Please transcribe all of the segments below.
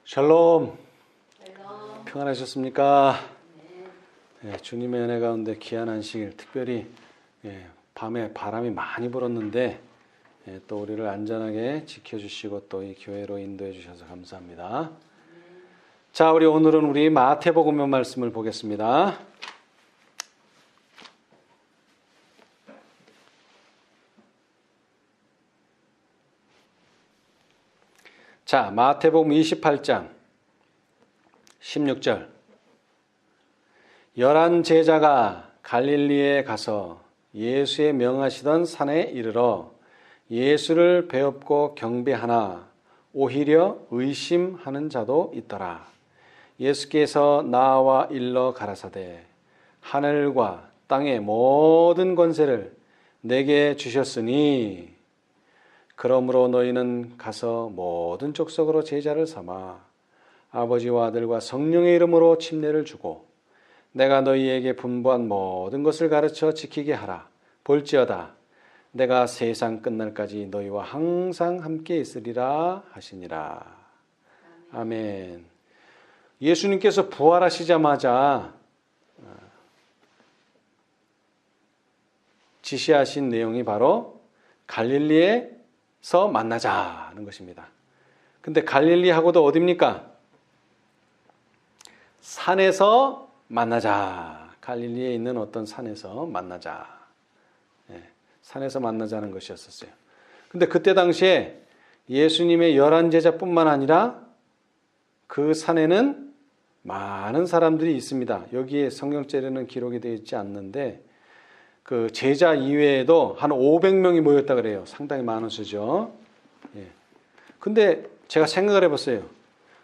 샬롬. 평안하셨습니까? 주님의 은혜 가운데 귀한 안식일, 특별히 밤에 바람이 많이 불었는데 또 우리를 안전하게 지켜주시고 또 이 교회로 인도해 주셔서 감사합니다. 자, 오늘은 우리 마태복음 말씀을 보겠습니다. 자, 마태복음 28장 16절. 11 제자가 갈릴리에 가서 예수의 명하시던 산에 이르러 예수를 배웁고 경배하나 오히려 의심하는 자도 있더라. 예수께서 나와 일러 가라사대 하늘과 땅의 모든 권세를 내게 주셨으니 그러므로 너희는 가서 모든 족속으로 제자를 삼아 아버지와 아들과 성령의 이름으로 침례를 주고 내가 너희에게 분부한 모든 것을 가르쳐 지키게 하라. 볼지어다 내가 세상 끝날까지 너희와 항상 함께 있으리라 하시니라. 아멘. 예수님께서 부활하시자마자 지시하신 내용이 바로 갈릴리에서 만나자는 것입니다. 근데 갈릴리하고도 어디입니까? 산에서 만나자. 갈릴리에 있는 어떤 산에서 만나자. 산에서 만나자는 것이었었어요. 근데 그때 당시에 예수님의 11 제자뿐만 아니라 그 산에는 많은 사람들이 있습니다. 여기에 성경책에는 기록이 되어 있지 않는데 그 제자 이외에도 한 500명이 모였다 그래요. 상당히 많은 수죠. 근데 제가 생각을 해봤어요.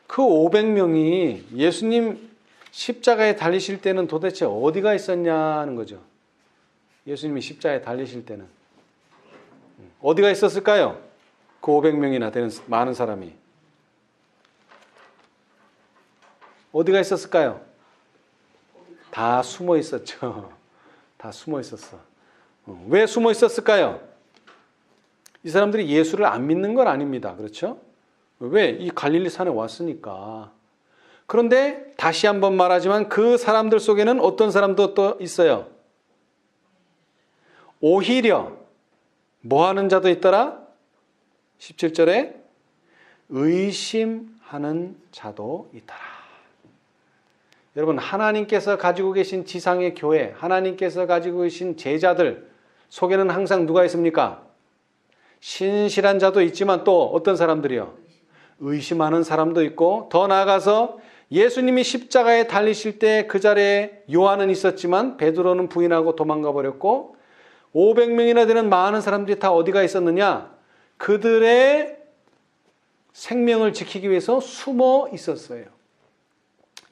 그 500명이 예수님 십자가에 달리실 때는 도대체 어디가 있었냐는 거죠. 예수님이 십자가에 달리실 때는 어디가 있었을까요? 그 500명이나 되는 많은 사람이 어디가 있었을까요? 다 숨어 있었죠. 다 숨어 있었어. 왜 숨어 있었을까요? 이 사람들이 예수를 안 믿는 건 아닙니다. 그렇죠? 왜? 이 갈릴리 산에 왔으니까. 그런데 다시 한번 말하지만 그 사람들 속에는 어떤 사람도 또 있어요. 오히려 뭐 하는 자도 있더라? 17절에 의심하는 자도 있더라. 여러분, 하나님께서 가지고 계신 지상의 교회, 하나님께서 가지고 계신 제자들 속에는 항상 누가 있습니까? 신실한 자도 있지만 또 어떤 사람들이요? 의심하는 사람도 있고, 더 나아가서 예수님이 십자가에 달리실 때 그 자리에 요한은 있었지만 베드로는 부인하고 도망가 버렸고 500명이나 되는 많은 사람들이 다 어디가 있었느냐? 그들의 생명을 지키기 위해서 숨어 있었어요.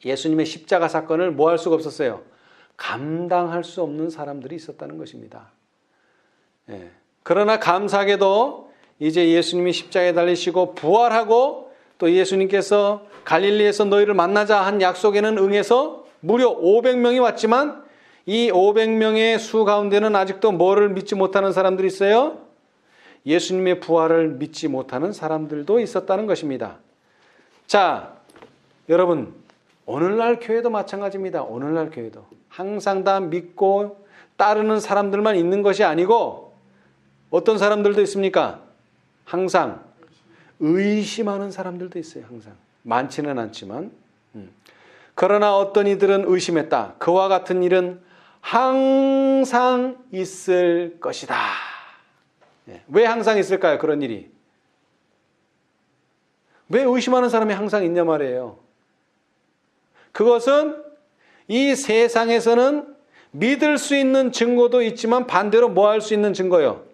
예수님의 십자가 사건을 뭐 할 수가 없었어요? 감당할 수 없는 사람들이 있었다는 것입니다. 그러나 감사하게도 이제 예수님이 십자가에 달리시고 부활하고 또 예수님께서 갈릴리에서 너희를 만나자 한 약속에는 응해서 무려 500명이 왔지만 이 500명의 수 가운데는 아직도 뭐를 믿지 못하는 사람들이 있어요? 예수님의 부활을 믿지 못하는 사람들도 있었다는 것입니다. 자, 여러분, 오늘날 교회도 마찬가지입니다. 오늘날 교회도 항상 다 믿고 따르는 사람들만 있는 것이 아니고 어떤 사람들도 있습니까? 항상 의심하는 사람들도 있어요. 항상 많지는 않지만 그러나 어떤 이들은 의심했다. 그와 같은 일은 항상 있을 것이다. 왜 항상 있을까요? 그런 일이 왜 의심하는 사람이 항상 있냐 말이에요. 그것은 이 세상에서는 믿을 수 있는 증거도 있지만 반대로 뭐 할 수 있는 증거요?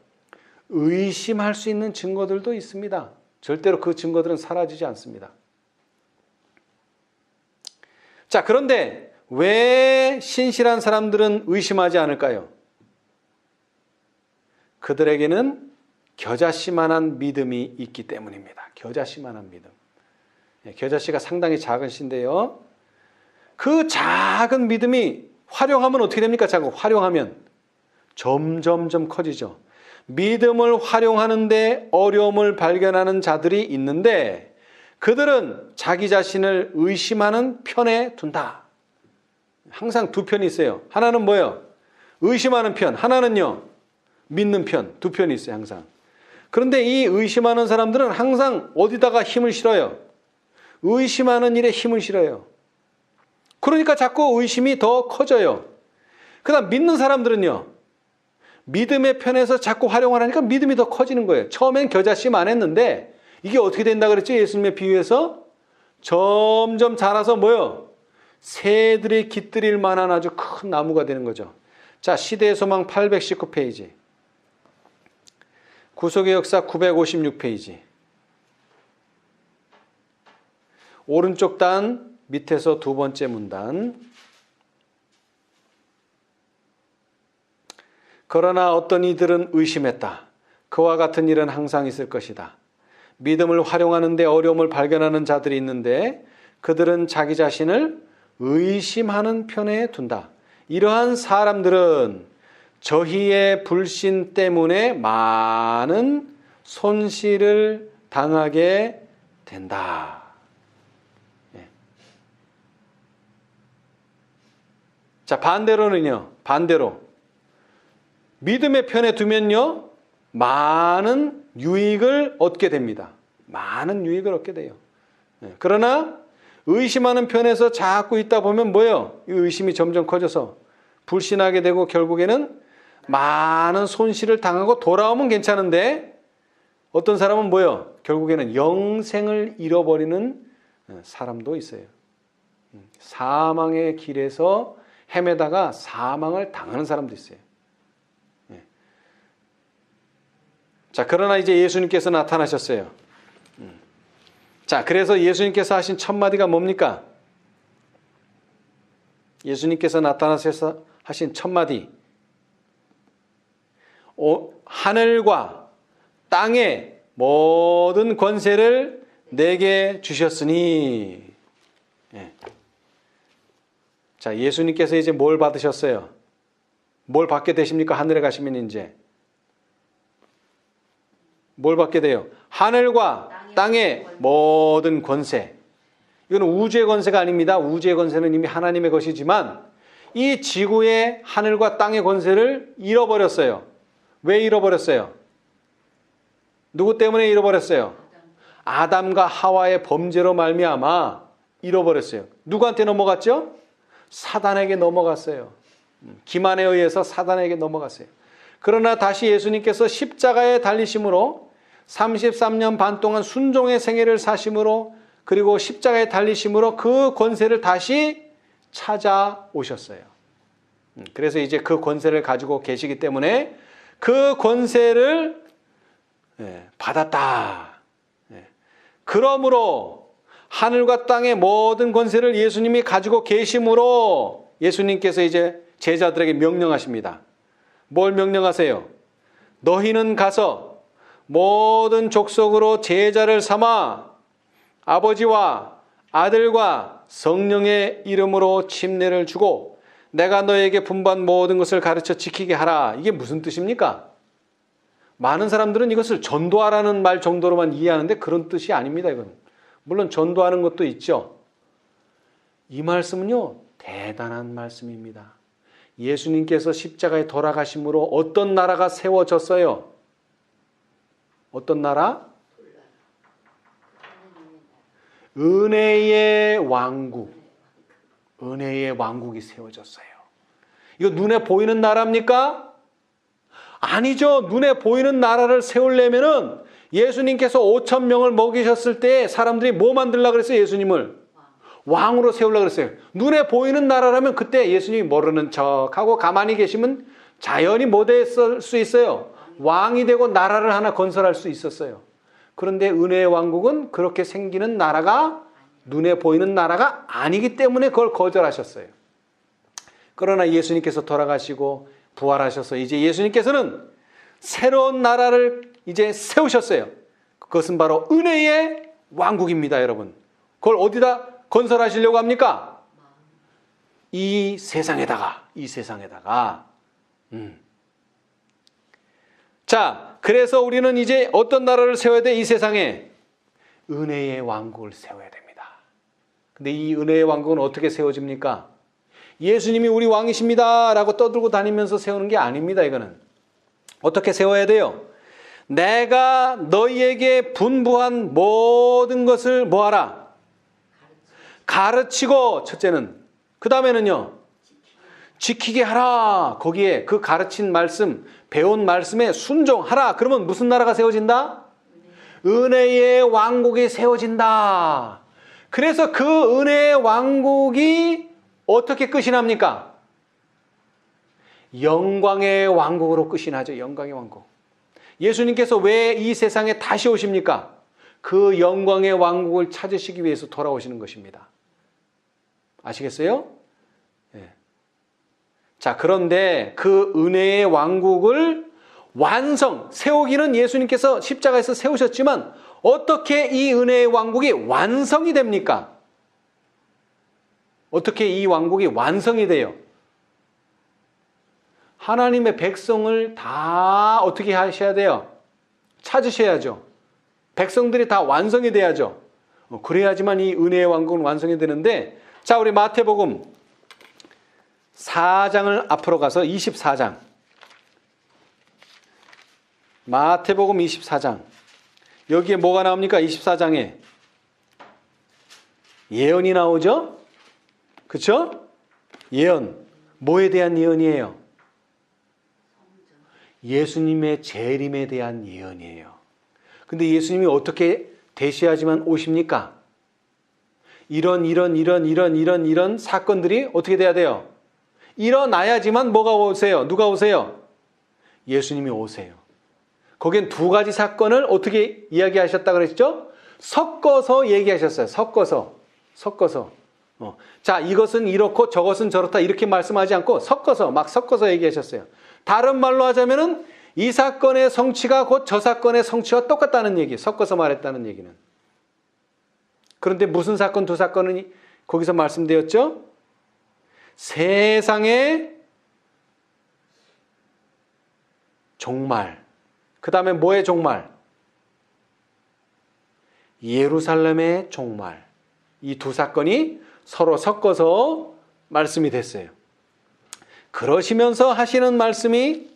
의심할 수 있는 증거들도 있습니다. 절대로 그 증거들은 사라지지 않습니다. 자, 그런데 왜 신실한 사람들은 의심하지 않을까요? 그들에게는 겨자씨만한 믿음이 있기 때문입니다. 겨자씨만한 믿음. 겨자씨가 상당히 작은 씨인데요. 그 작은 믿음이 활용하면 어떻게 됩니까? 자꾸 활용하면 점점점 커지죠. 믿음을 활용하는데 어려움을 발견하는 자들이 있는데 그들은 자기 자신을 의심하는 편에 둔다. 항상 두 편이 있어요. 하나는 뭐예요? 의심하는 편. 하나는요, 믿는 편. 두 편이 있어요, 항상. 그런데 이 의심하는 사람들은 항상 어디다가 힘을 실어요? 의심하는 일에 힘을 실어요. 그러니까 자꾸 의심이 더 커져요. 그 다음 믿는 사람들은요, 믿음의 편에서 자꾸 활용을 하니까 믿음이 더 커지는 거예요. 처음엔 겨자씨만 안 했는데 이게 어떻게 된다 그랬죠? 예수님의 비유에서 점점 자라서 뭐요? 새들이 깃들일 만한 아주 큰 나무가 되는 거죠. 자, 시대의 소망 819페이지. 구속의 역사 956페이지. 오른쪽 단 밑에서 두 번째 문단. 그러나 어떤 이들은 의심했다. 그와 같은 일은 항상 있을 것이다. 믿음을 활용하는 데 어려움을 발견하는 자들이 있는데 그들은 자기 자신을 의심하는 편에 둔다. 이러한 사람들은 저희의 불신 때문에 많은 손실을 당하게 된다. 자, 반대로는요. 반대로 믿음의 편에 두면요, 많은 유익을 얻게 됩니다. 많은 유익을 얻게 돼요. 그러나 의심하는 편에서 자꾸 있다 보면 뭐예요? 이 의심이 점점 커져서 불신하게 되고 결국에는 많은 손실을 당하고 돌아오면 괜찮은데 어떤 사람은 뭐예요? 결국에는 영생을 잃어버리는 사람도 있어요. 사망의 길에서 헤매다가 사망을 당하는 사람도 있어요. 자, 그러나 이제 예수님께서 나타나셨어요. 자, 그래서 예수님께서 하신 첫 마디가 뭡니까? 예수님께서 나타나셔서 하신 첫 마디. 하늘과 땅의 모든 권세를 내게 주셨으니. 예. 자, 예수님께서 이제 뭘 받으셨어요? 뭘 받게 되십니까? 하늘에 가시면 이제. 뭘 받게 돼요? 하늘과 땅의 모든 권세. 이건 우주의 권세가 아닙니다. 우주의 권세는 이미 하나님의 것이지만 이 지구의 하늘과 땅의 권세를 잃어버렸어요. 왜 잃어버렸어요? 누구 때문에 잃어버렸어요? 아담과 하와의 범죄로 말미암아 잃어버렸어요. 누구한테 넘어갔죠? 사단에게 넘어갔어요. 기만에 의해서 사단에게 넘어갔어요. 그러나 다시 예수님께서 십자가에 달리심으로 33년 반 동안 순종의 생애를 사심으로 그리고 십자가에 달리심으로 그 권세를 다시 찾아오셨어요. 그래서 이제 그 권세를 가지고 계시기 때문에 그 권세를 받았다. 그러므로 하늘과 땅의 모든 권세를 예수님이 가지고 계심으로 예수님께서 이제 제자들에게 명령하십니다. 뭘 명령하세요? 너희는 가서 모든 족속으로 제자를 삼아 아버지와 아들과 성령의 이름으로 침례를 주고 내가 너에게 분부한 모든 것을 가르쳐 지키게 하라. 이게 무슨 뜻입니까? 많은 사람들은 이것을 전도하라는 말 정도로만 이해하는데 그런 뜻이 아닙니다. 이건 물론 전도하는 것도 있죠. 이 말씀은요, 대단한 말씀입니다. 예수님께서 십자가에 돌아가심으로 어떤 나라가 세워졌어요? 어떤 나라? 은혜의 왕국. 은혜의 왕국이 세워졌어요. 이거 눈에 보이는 나라입니까? 아니죠. 눈에 보이는 나라를 세우려면은 예수님께서 5천 명을 먹이셨을 때 사람들이 뭐 만들려고 그랬어요? 예수님을 왕으로 세우려고 그랬어요. 눈에 보이는 나라라면 그때 예수님이 모르는 척하고 가만히 계시면 자연히 뭐 됐을 수 있어요? 왕이 되고 나라를 하나 건설할 수 있었어요. 그런데 은혜의 왕국은 그렇게 생기는 나라가 눈에 보이는 나라가 아니기 때문에 그걸 거절하셨어요. 그러나 예수님께서 돌아가시고 부활하셔서 이제 예수님께서는 새로운 나라를 이제 세우셨어요. 그것은 바로 은혜의 왕국입니다, 여러분. 그걸 어디다 건설하시려고 합니까? 이 세상에다가. 자, 그래서 우리는 이제 어떤 나라를 세워야 돼? 이 세상에. 은혜의 왕국을 세워야 됩니다. 근데 이 은혜의 왕국은 어떻게 세워집니까? 예수님이 우리 왕이십니다 라고 떠들고 다니면서 세우는 게 아닙니다. 이거는 어떻게 세워야 돼요? 내가 너희에게 분부한 모든 것을 뭐하라? 가르치고, 첫째는. 그 다음에는요, 지키게 하라. 거기에 그 가르친 말씀, 배운 말씀에 순종하라. 그러면 무슨 나라가 세워진다? 은혜의 왕국이 세워진다. 그래서 그 은혜의 왕국이 어떻게 끝이 납니까? 영광의 왕국으로 끝이 나죠. 영광의 왕국. 예수님께서 왜 이 세상에 다시 오십니까? 그 영광의 왕국을 찾으시기 위해서 돌아오시는 것입니다. 아시겠어요? 네. 자, 그런데 그 은혜의 왕국을 세우기는 예수님께서 십자가에서 세우셨지만 어떻게 이 은혜의 왕국이 완성이 됩니까? 어떻게 이 왕국이 완성이 돼요? 하나님의 백성을 다 어떻게 하셔야 돼요? 찾으셔야죠. 백성들이 다 완성이 돼야죠. 그래야지만 이 은혜의 왕국은 완성이 되는데, 자, 우리 마태복음 4장을 앞으로 가서 24장. 마태복음 24장. 여기에 뭐가 나옵니까? 24장에 예언이 나오죠? 그렇죠? 예언. 뭐에 대한 예언이에요? 예수님의 재림에 대한 예언이에요. 근데 예수님이 어떻게 대시하지만 오십니까? 이런 사건들이 어떻게 돼야 돼요? 일어나야지만 뭐가 오세요? 누가 오세요? 예수님이 오세요. 거긴 두 가지 사건을 어떻게 이야기하셨다 그랬죠? 섞어서 얘기하셨어요. 섞어서. 자, 이것은 이렇고 저것은 저렇다 이렇게 말씀하지 않고 섞어서 얘기하셨어요. 다른 말로 하자면은 이 사건의 성취가 곧 저 사건의 성취와 똑같다는 얘기, 섞어서 말했다는 얘기는. 그런데 무슨 사건, 두 사건은 거기서 말씀되었죠? 세상의 종말. 그 다음에 뭐의 종말? 예루살렘의 종말. 이 두 사건이 서로 섞어서 말씀이 됐어요. 그러시면서 하시는 말씀이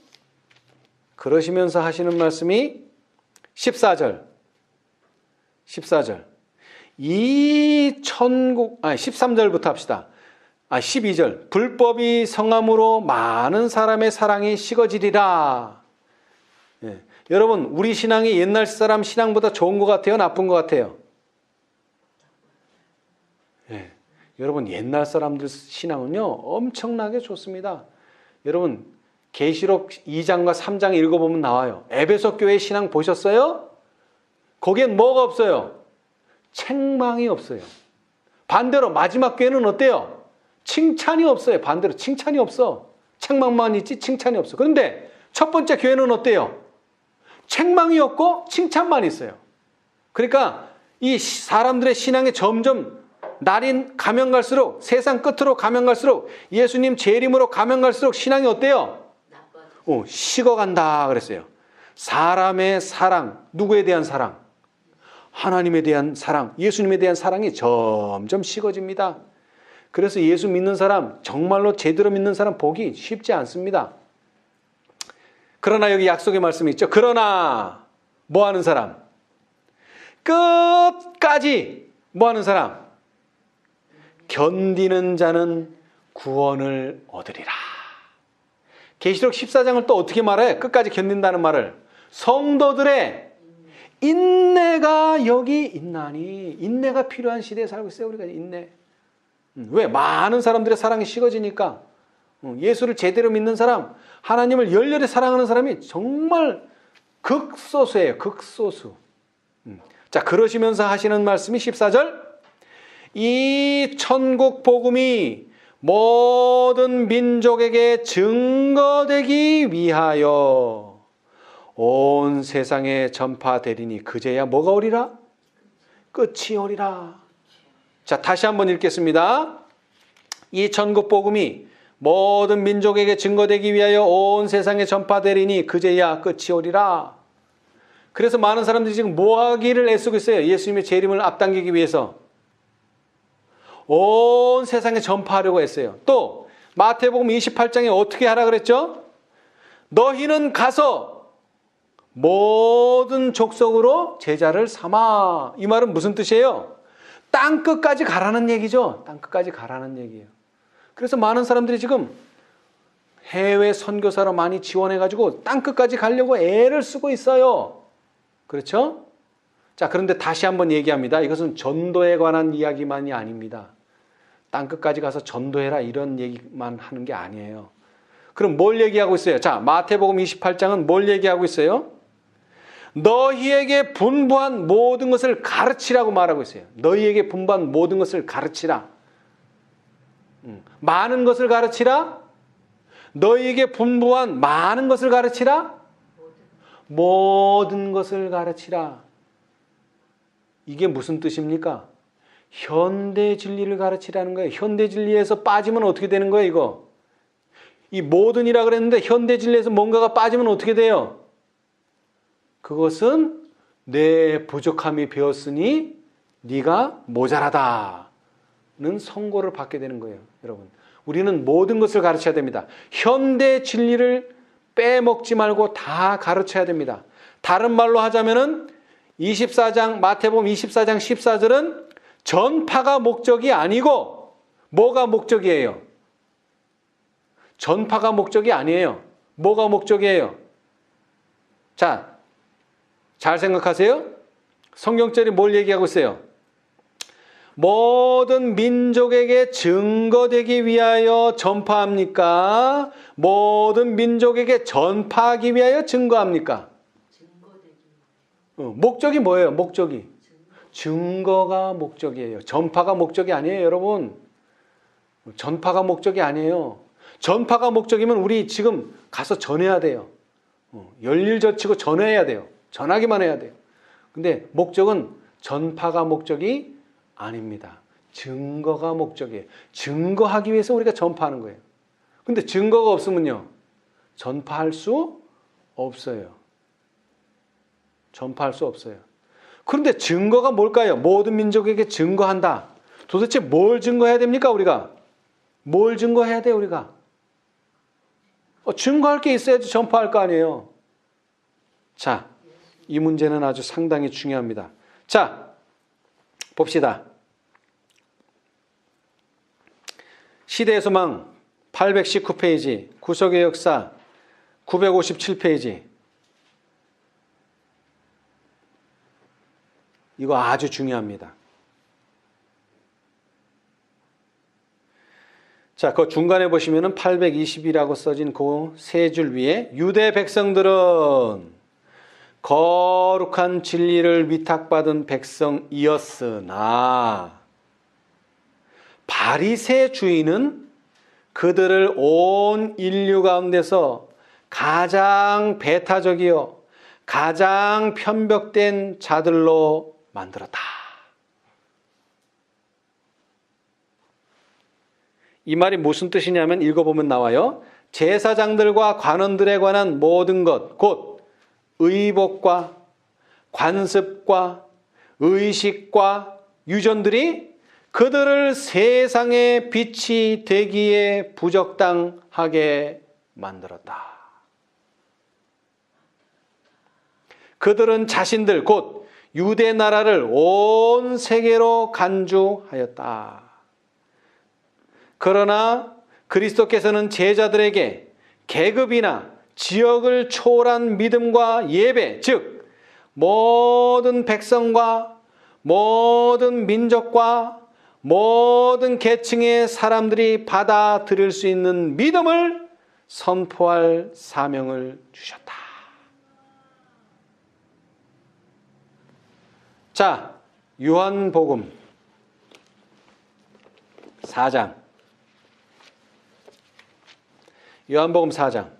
14절. 이 천국, 13절부터 합시다. 12절. 불법이 성함으로 많은 사람의 사랑이 식어지리라. 예. 여러분, 우리 신앙이 옛날 사람 신앙보다 좋은 것 같아요? 나쁜 것 같아요? 예. 여러분, 옛날 사람들 신앙은요, 엄청나게 좋습니다. 여러분, 계시록 2장과 3장 읽어보면 나와요. 에베소 교회 신앙 보셨어요? 거기엔 뭐가 없어요? 책망이 없어요. 반대로 마지막 교회는 어때요? 칭찬이 없어요. 반대로 칭찬이 없어. 책망만 있지 칭찬이 없어. 그런데 첫 번째 교회는 어때요? 책망이 없고 칭찬만 있어요. 그러니까 이 사람들의 신앙이 점점 날이 가면 갈수록, 세상 끝으로 가면 갈수록, 예수님 재림으로 가면 갈수록 신앙이 어때요? 식어간다 그랬어요. 사람의 사랑, 누구에 대한 사랑? 하나님에 대한 사랑, 예수님에 대한 사랑이 점점 식어집니다. 그래서 예수 믿는 사람, 정말로 제대로 믿는 사람 보기 쉽지 않습니다. 그러나 여기 약속의 말씀이 있죠. 그러나 뭐 하는 사람? 끝까지 뭐 하는 사람? 견디는 자는 구원을 얻으리라. 계시록 14장을 또 어떻게 말해? 끝까지 견딘다는 말을. 성도들의 인내가 여기 있나니. 인내가 필요한 시대에 살고 있어요. 우리가 인내. 왜? 많은 사람들의 사랑이 식어지니까. 예수를 제대로 믿는 사람, 하나님을 열렬히 사랑하는 사람이 정말 극소수예요. 극소수. 자, 그러시면서 하시는 말씀이 14절. 이 천국 복음이 모든 민족에게 증거되기 위하여 온 세상에 전파되리니 그제야 뭐가 오리라? 끝이 오리라. 자, 다시 한번 읽겠습니다. 이 천국 복음이 모든 민족에게 증거되기 위하여 온 세상에 전파되리니 그제야 끝이 오리라. 그래서 많은 사람들이 지금 뭐 하기를 애쓰고 있어요? 예수님의 재림을 앞당기기 위해서. 온 세상에 전파하려고 했어요. 또 마태복음 28장에 어떻게 하라 그랬죠? 너희는 가서 모든 족속으로 제자를 삼아. 이 말은 무슨 뜻이에요? 땅 끝까지 가라는 얘기죠. 땅 끝까지 가라는 얘기예요. 그래서 많은 사람들이 지금 해외 선교사로 많이 지원해가지고 땅 끝까지 가려고 애를 쓰고 있어요. 그렇죠? 자, 그런데 다시 한번 얘기합니다. 이것은 전도에 관한 이야기만이 아닙니다. 땅 끝까지 가서 전도해라 이런 얘기만 하는 게 아니에요. 그럼 뭘 얘기하고 있어요? 자, 마태복음 28장은 뭘 얘기하고 있어요? 너희에게 분부한 모든 것을 가르치라고 말하고 있어요. 너희에게 분부한 모든 것을 가르치라. 많은 것을 가르치라? 너희에게 분부한 많은 것을 가르치라? 모든 것을 가르치라. 이게 무슨 뜻입니까? 현대 진리를 가르치라는 거예요. 현대 진리에서 빠지면 어떻게 되는 거예요, 이거? 이 모든이라 그랬는데 현대 진리에서 뭔가가 빠지면 어떻게 돼요? 그것은 내 부족함이 되었으니 네가 모자라다는 선고를 받게 되는 거예요, 여러분. 우리는 모든 것을 가르쳐야 됩니다. 현대 진리를 빼먹지 말고 다 가르쳐야 됩니다. 다른 말로 하자면은 24장 마태복음 24장 14절은 전파가 목적이 아니고 뭐가 목적이에요? 전파가 목적이 아니에요. 뭐가 목적이에요? 자, 잘 생각하세요. 성경절이 뭘 얘기하고 있어요? 모든 민족에게 증거되기 위하여 전파합니까? 모든 민족에게 전파하기 위하여 증거합니까? 목적이 뭐예요? 목적이. 증거가 목적이에요. 전파가 목적이 아니에요, 여러분. 전파가 목적이 아니에요. 전파가 목적이면 우리 지금 가서 전해야 돼요. 열일 젖히고 전해야 돼요. 전하기만 해야 돼요. 근데 목적은 전파가 목적이 아닙니다. 증거가 목적이에요. 증거하기 위해서 우리가 전파하는 거예요. 근데 증거가 없으면요, 전파할 수 없어요. 전파할 수 없어요. 그런데 증거가 뭘까요? 모든 민족에게 증거한다. 도대체 뭘 증거해야 됩니까, 우리가? 뭘 증거해야 돼요, 우리가? 증거할 게 있어야지 전파할 거 아니에요. 자, 이 문제는 아주 상당히 중요합니다. 자, 봅시다. 시대의 소망 819페이지, 구속의 역사 957페이지. 이거 아주 중요합니다. 자, 그 중간에 보시면은 820이라고 써진 그 세 줄 위에 유대 백성들은 거룩한 진리를 위탁받은 백성이었으나 바리새 주인은 그들을 온 인류 가운데서 가장 배타적이요 가장 편벽된 자들로 만들었다. 이 말이 무슨 뜻이냐면 읽어보면 나와요. 제사장들과 관원들에 관한 모든 것, 곧 의복과 관습과 의식과 유전들이 그들을 세상의 빛이 되기에 부적당하게 만들었다. 그들은 자신들 곧 유대 나라를 온 세계로 간주하였다. 그러나 그리스도께서는 제자들에게 계급이나 지역을 초월한 믿음과 예배, 즉 모든 백성과 모든 민족과 모든 계층의 사람들이 받아들일 수 있는 믿음을 선포할 사명을 주셨다. 자, 요한복음 4장. 요한복음 4장.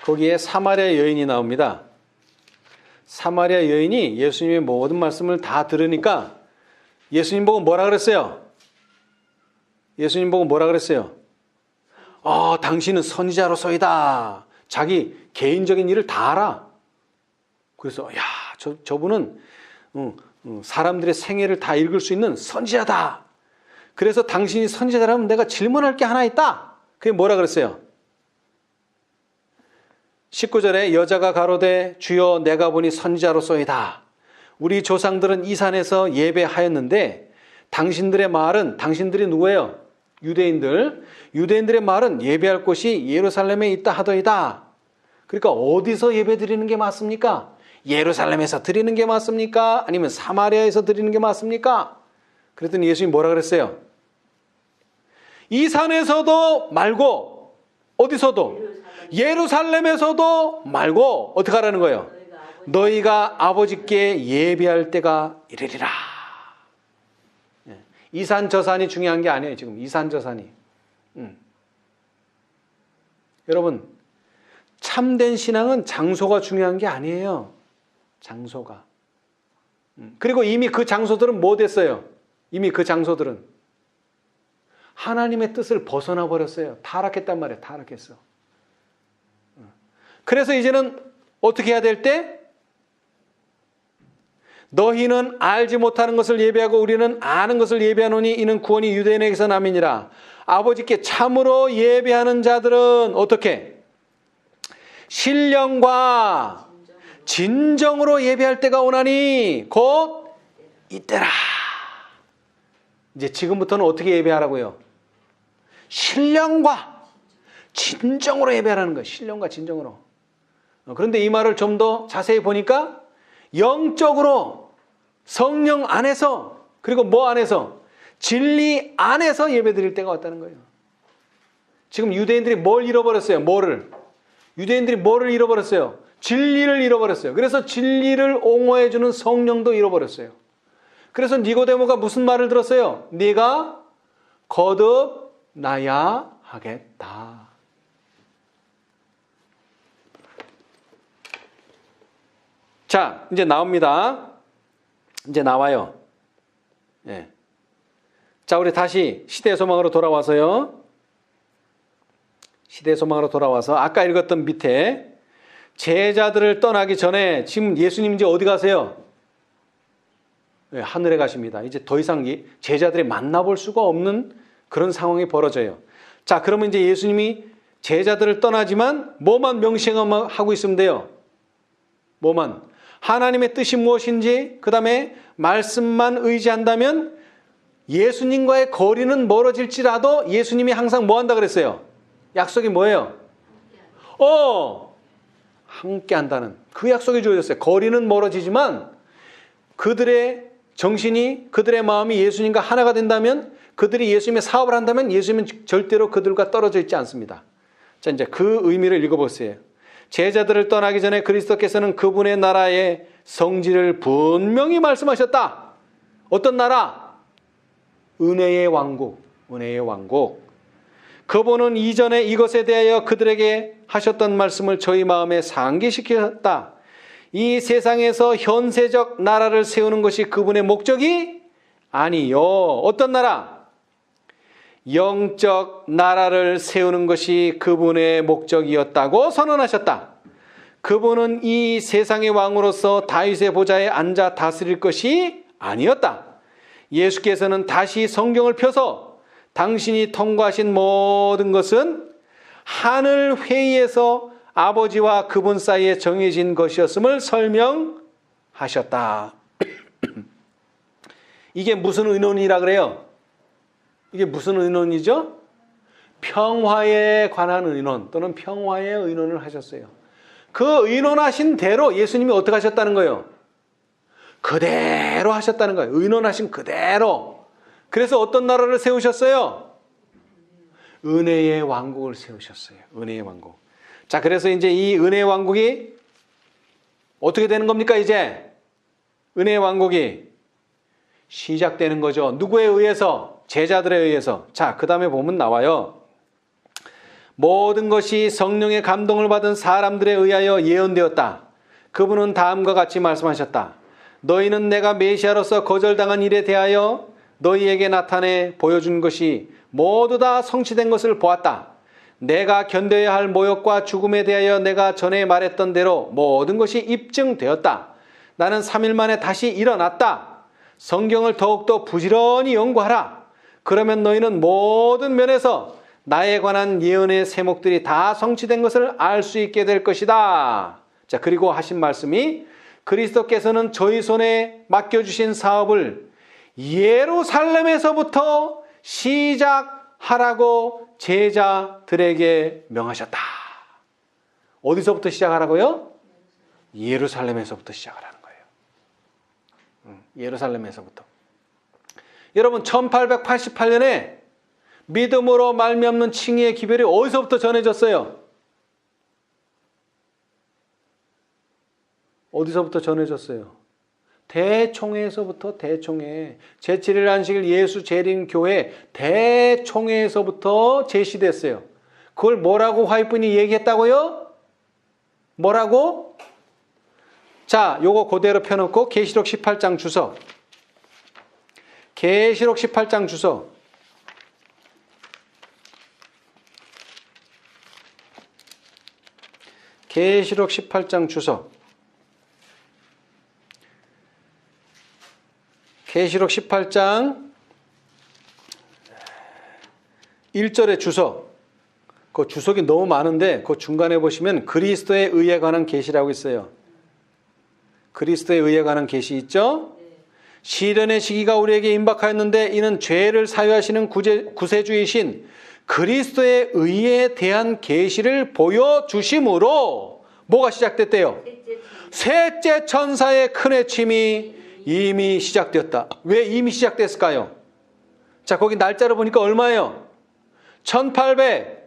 거기에 사마리아 여인이 나옵니다. 사마리아 여인이 예수님의 모든 말씀을 다 들으니까 예수님 보고 뭐라 그랬어요? 예수님 보고 뭐라 그랬어요? 당신은 선지자로서이다. 자기 개인적인 일을 다 알아. 그래서 저분은 사람들의 생애를 다 읽을 수 있는 선지자다. 그래서 당신이 선지자라면 내가 질문할 게 하나 있다. 그게 뭐라 그랬어요? 19절에 여자가 가로되 주여 내가 보니 선지자로소이다. 우리 조상들은 이 산에서 예배하였는데 당신들의 말은, 당신들이 누구예요? 유대인들의 말은 예배할 곳이 예루살렘에 있다 하더이다. 그러니까 어디서 예배 드리는 게 맞습니까? 예루살렘에서 드리는 게 맞습니까? 아니면 사마리아에서 드리는 게 맞습니까? 그랬더니 예수님이 뭐라 그랬어요? 이 산에서도 말고 어디서도 예루살렘에서도 말고 어떻게 하라는 거예요? 너희가 아버지께 예배할 때가 이르리라. 이 산 저 산이 중요한 게 아니에요. 지금 이 산 저 산이. 여러분, 참된 신앙은 장소가 중요한 게 아니에요. 장소가. 그리고 이미 그 장소들은 뭐 됐어요? 이미 그 장소들은 하나님의 뜻을 벗어나 버렸어요. 타락했단 말이에요. 타락했어. 그래서 이제는 어떻게 해야 될 때? 너희는 알지 못하는 것을 예배하고 우리는 아는 것을 예배하노니 이는 구원이 유대인에게서 남이니라. 아버지께 참으로 예배하는 자들은 어떻게? 신령과 진정으로 예배할 때가 오나니 곧 이때라. 이제 지금부터는 어떻게 예배하라고요? 신령과 진정으로 예배하라는 거예요. 신령과 진정으로. 그런데 이 말을 좀 더 자세히 보니까 영적으로 성령 안에서, 그리고 뭐 안에서? 진리 안에서 예배드릴 때가 왔다는 거예요. 지금 유대인들이 뭘 잃어버렸어요? 유대인들이 뭐를 잃어버렸어요? 진리를 잃어버렸어요. 그래서 진리를 옹호해주는 성령도 잃어버렸어요. 그래서 니고데모가 무슨 말을 들었어요? 네가 거듭나야 하겠다. 자, 이제 나옵니다. 이제 나와요. 예. 자, 우리 다시 시대의 소망으로 돌아와서요. 시대의 소망으로 돌아와서 아까 읽었던 밑에 제자들을 떠나기 전에 지금 예수님 이제 어디 가세요? 예, 하늘에 가십니다. 이제 더 이상 제자들이 만나볼 수가 없는 그런 상황이 벌어져요. 자, 그러면 이제 예수님이 제자들을 떠나지만 뭐만 명시하고 있으면 돼요? 뭐만? 하나님의 뜻이 무엇인지, 그 다음에 말씀만 의지한다면 예수님과의 거리는 멀어질지라도 예수님이 항상 뭐 한다 그랬어요? 약속이 뭐예요? 함께 한다는 그 약속이 주어졌어요. 거리는 멀어지지만 그들의 정신이, 그들의 마음이 예수님과 하나가 된다면, 그들이 예수님의 사업을 한다면 예수님은 절대로 그들과 떨어져 있지 않습니다. 자, 이제 그 의미를 읽어보세요. 제자들을 떠나기 전에 그리스도께서는 그분의 나라의 성질을 분명히 말씀하셨다. 어떤 나라? 은혜의 왕국. 은혜의 왕국. 그분은 이전에 이것에 대하여 그들에게 하셨던 말씀을 저희 마음에 상기시켰다. 이 세상에서 현세적 나라를 세우는 것이 그분의 목적이 아니요. 어떤 나라? 영적 나라를 세우는 것이 그분의 목적이었다고 선언하셨다. 그분은 이 세상의 왕으로서 다윗의 보좌에 앉아 다스릴 것이 아니었다. 예수께서는 다시 성경을 펴서 당신이 통과하신 모든 것은 하늘 회의에서 아버지와 그분 사이에 정해진 것이었음을 설명하셨다. 이게 무슨 의논이라 그래요? 이게 무슨 의논이죠? 평화에 관한 의논 또는 평화의 의논을 하셨어요. 그 의논하신 대로 예수님이 어떻게 하셨다는 거예요? 그대로 하셨다는 거예요. 의논하신 그대로. 그래서 어떤 나라를 세우셨어요? 은혜의 왕국을 세우셨어요. 은혜의 왕국. 자, 그래서 이제 이 은혜의 왕국이 어떻게 되는 겁니까, 이제? 은혜의 왕국이 시작되는 거죠. 누구에 의해서? 제자들에 의해서. 자, 그 다음에 보면 나와요. 모든 것이 성령의 감동을 받은 사람들에 의하여 예언되었다. 그분은 다음과 같이 말씀하셨다. 너희는 내가 메시아로서 거절당한 일에 대하여 너희에게 나타내 보여준 것이 모두 다 성취된 것을 보았다. 내가 견뎌야 할 모욕과 죽음에 대하여 내가 전에 말했던 대로 모든 것이 입증되었다. 나는 3일 만에 다시 일어났다. 성경을 더욱더 부지런히 연구하라. 그러면 너희는 모든 면에서 나에 관한 예언의 세목들이 다 성취된 것을 알 수 있게 될 것이다. 자, 그리고 하신 말씀이 그리스도께서는 저희 손에 맡겨주신 사업을 예루살렘에서부터 시작하라고 제자들에게 명하셨다. 어디서부터 시작하라고요? 예루살렘에서부터 시작하라는 거예요. 예루살렘에서부터. 여러분 1888년에 믿음으로 말미암는 칭의의 기별이 어디서부터 전해졌어요? 어디서부터 전해졌어요? 대총회에서부터. 대총회. 제7일 안식일 예수 재림교회 대총회에서부터 제시됐어요. 그걸 뭐라고 화이트분이 얘기했다고요? 뭐라고? 자, 요거 그대로 펴놓고 계시록 18장 주소. 계시록 18장 주소. 계시록 18장 주소. 계시록 18장 1절의 주소. 그 주석이 너무 많은데 그 중간에 보시면 그리스도의 의에 관한 계시라고 있어요. 그리스도의 의에 관한 계시 있죠? 시련의 시기가 우리에게 임박하였는데 이는 죄를 사유하시는 구세주이신 그리스도의 의에 대한 계시를 보여주심으로 뭐가 시작됐대요? 셋째 천사의 큰 외침이 이미 시작되었다. 왜 이미 시작됐을까요? 자, 거기 날짜를 보니까 얼마예요? 1892년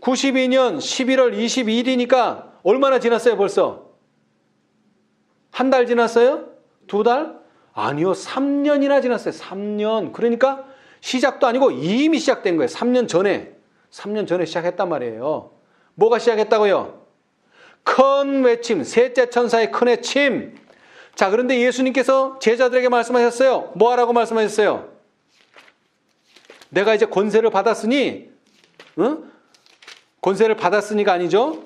11월 22일이니까 얼마나 지났어요 벌써? 한 달 지났어요? 두 달? 아니요, 3년이나 지났어요. 3년. 그러니까 시작도 아니고 이미 시작된 거예요. 3년 전에. 3년 전에 시작했단 말이에요. 뭐가 시작했다고요? 큰 외침, 셋째 천사의 큰 외침. 자, 그런데 예수님께서 제자들에게 말씀하셨어요. 뭐 하라고 말씀하셨어요? 내가 이제 권세를 받았으니, 권세를 받았으니가 아니죠.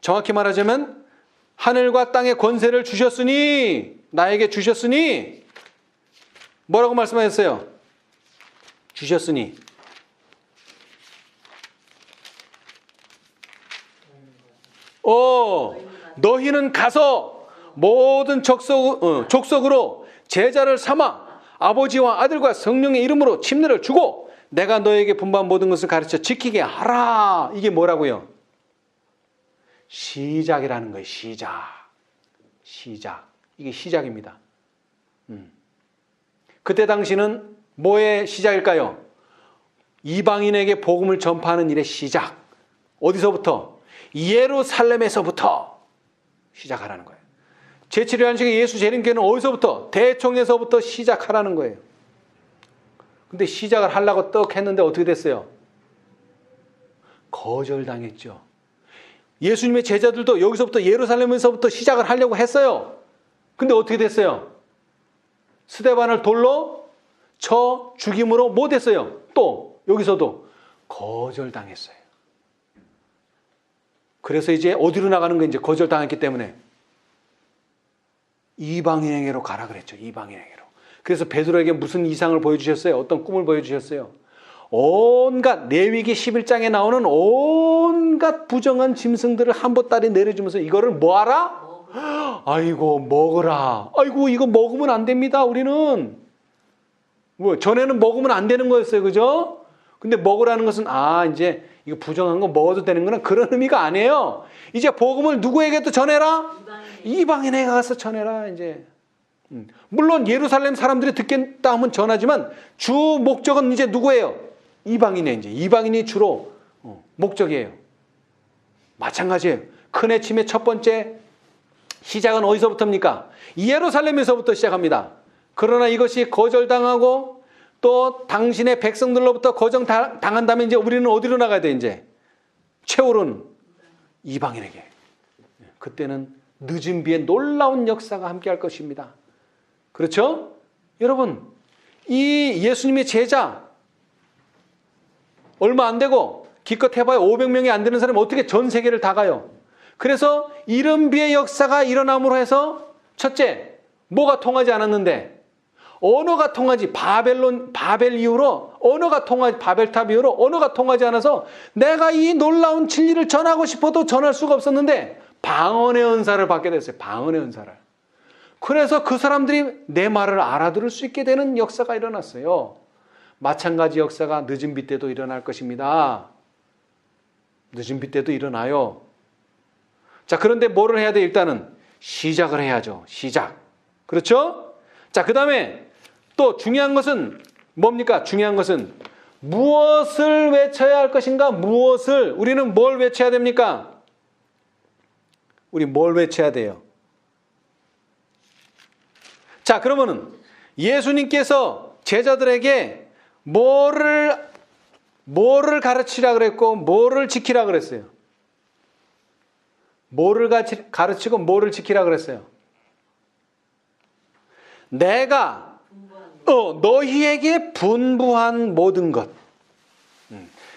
정확히 말하자면 하늘과 땅의 권세를 주셨으니, 나에게 주셨으니, 뭐라고 말씀하셨어요? 주셨으니. 너희는 가서 모든 족속으로 제자를 삼아 아버지와 아들과 성령의 이름으로 침례를 주고 내가 너에게 분부한 모든 것을 가르쳐 지키게 하라. 이게 뭐라고요? 시작이라는 거예요. 시작. 이게 시작입니다. 그때 당시는 뭐의 시작일까요? 이방인에게 복음을 전파하는 일의 시작. 어디서부터? 예루살렘에서부터 시작하라는 거예요. 제7일 안식일 예수 재림교회는 어디서부터? 대총에서부터 시작하라는 거예요. 근데 시작을 하려고 떡 했는데 어떻게 됐어요? 거절당했죠. 예수님의 제자들도 여기서부터 예루살렘에서부터 시작을 하려고 했어요. 근데 어떻게 됐어요? 스데반을 돌로 쳐 죽임으로 뭐 됐어요? 또 여기서도 거절당했어요. 그래서 이제 어디로 나가는 거예요? 이제 거절당했기 때문에 이방인에게로 가라 그랬죠. 이방인에게로. 그래서 베드로에게 무슨 이상을 보여주셨어요? 어떤 꿈을 보여주셨어요? 온갖 레위기 11장에 나오는 온갖 부정한 짐승들을 한 보따리 내려주면서 이거를 뭐하라? 아이고 먹으라. 아이고 이거 먹으면 안 됩니다. 우리는 뭐 전에는 먹으면 안 되는 거였어요. 그죠? 근데 먹으라는 것은 이제 이거 부정한 거 먹어도 되는 거는 그런 의미가 아니에요. 이제 복음을 누구에게도 전해라? 이방인에게 가서 전해라. 이제 물론 예루살렘 사람들이 듣겠다 하면 전하지만 주 목적은 이제 누구예요? 이방인이에요. 이제 이방인이 주로 목적이에요. 마찬가지예요. 큰 외침의 첫 번째 시작은 어디서부터입니까? 예루살렘에서부터 시작합니다. 그러나 이것이 거절당하고 또 당신의 백성들로부터 거절당한 다음에 이제 우리는 어디로 나가야 돼? 이제 최후로는 이방인에게. 그때는 늦은 비에 놀라운 역사가 함께할 것입니다. 그렇죠? 여러분, 이 예수님의 제자 얼마 안 되고 기껏 해봐야 500명이 안 되는 사람이 어떻게 전 세계를 다 가요? 그래서 이른비의 역사가 일어남으로 해서 첫째, 뭐가 통하지 않았는데 언어가 통하지, 바벨 이후로 언어가 통하지, 바벨탑 이후로 언어가 통하지 않아서 내가 이 놀라운 진리를 전하고 싶어도 전할 수가 없었는데 방언의 은사를 받게 됐어요. 방언의 은사를. 그래서 그 사람들이 내 말을 알아들을 수 있게 되는 역사가 일어났어요. 마찬가지 역사가 늦은 비 때도 일어날 것입니다. 늦은 비 때도 일어나요. 자, 그런데 뭐를 해야 돼? 일단은 시작을 해야죠. 시작. 그렇죠? 자, 그 다음에 또 중요한 것은 뭡니까? 중요한 것은 무엇을 외쳐야 할 것인가? 무엇을, 우리는 뭘 외쳐야 됩니까? 우리 뭘 외쳐야 돼요? 자, 그러면은 예수님께서 제자들에게 뭐를 가르치라 그랬고 뭐를 지키라 그랬어요? 뭐를 가르치고 뭐를 지키라 그랬어요? 내가 너희에게 분부한 모든 것.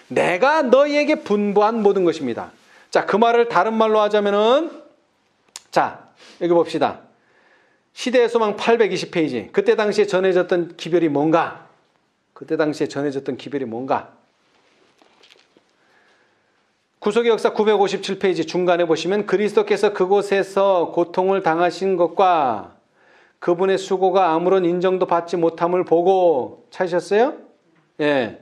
내가 너희에게 분부한 모든 것입니다. 자, 그 말을 다른 말로 하자면은, 자, 여기 봅시다. 시대의 소망 820페이지. 그때 당시에 전해졌던 기별이 뭔가? 그때 당시에 전해졌던 기별이 뭔가? 구속의 역사 957페이지 중간에 보시면 그리스도께서 그곳에서 고통을 당하신 것과 그분의 수고가 아무런 인정도 받지 못함을 보고, 찾으셨어요? 예.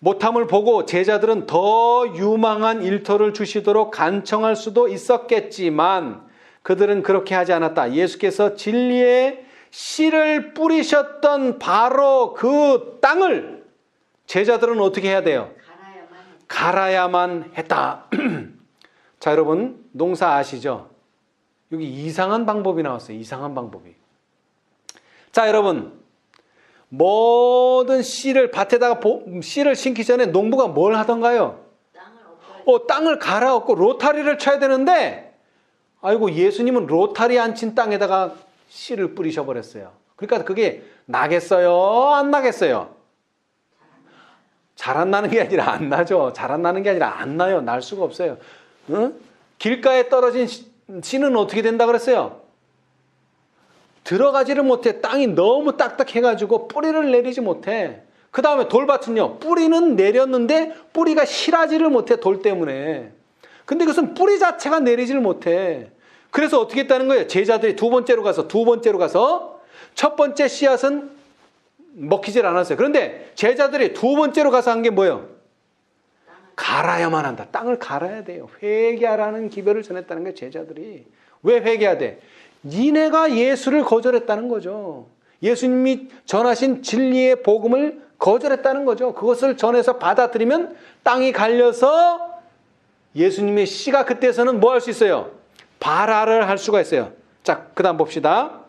못함을 보고 제자들은 더 유망한 일터를 주시도록 간청할 수도 있었겠지만 그들은 그렇게 하지 않았다. 예수께서 진리의 씨를 뿌리셨던 바로 그 땅을 제자들은 어떻게 해야 돼요? 갈아야만 했다. 자, 여러분 농사 아시죠? 여기 이상한 방법이 나왔어요. 이상한 방법이. 자, 여러분 모든 씨를 밭에다가 씨를 심기 전에 농부가 뭘 하던가요? 땅을 갈아엎고 로타리를 쳐야 되는데 아이고 예수님은 로타리 안 친 땅에다가 씨를 뿌리셔 버렸어요. 그러니까 그게 나겠어요? 안 나겠어요? 잘 안 나는 게 아니라 안 나죠. 잘 안 나는 게 아니라 안 나요. 날 수가 없어요. 응? 길가에 떨어진 씨는 어떻게 된다 그랬어요? 들어가지를 못해. 땅이 너무 딱딱해가지고 뿌리를 내리지 못해. 그 다음에 돌밭은요. 뿌리는 내렸는데 뿌리가 실하지를 못해. 돌 때문에. 근데 그것은 뿌리 자체가 내리지를 못해. 그래서 어떻게 했다는 거예요? 제자들이 두 번째로 가서 첫 번째 씨앗은 먹히질 않았어요. 그런데 제자들이 두 번째로 가서 한 게 뭐예요? 갈아야만 한다. 땅을 갈아야 돼요. 회개하라는 기별을 전했다는 거예요. 제자들이. 왜 회개해야 돼? 니네가 예수를 거절했다는 거죠. 예수님이 전하신 진리의 복음을 거절했다는 거죠. 그것을 전해서 받아들이면 땅이 갈려서 예수님의 씨가 그때서는 뭐 할 수 있어요? 발화를 할 수가 있어요. 자, 그 다음 봅시다.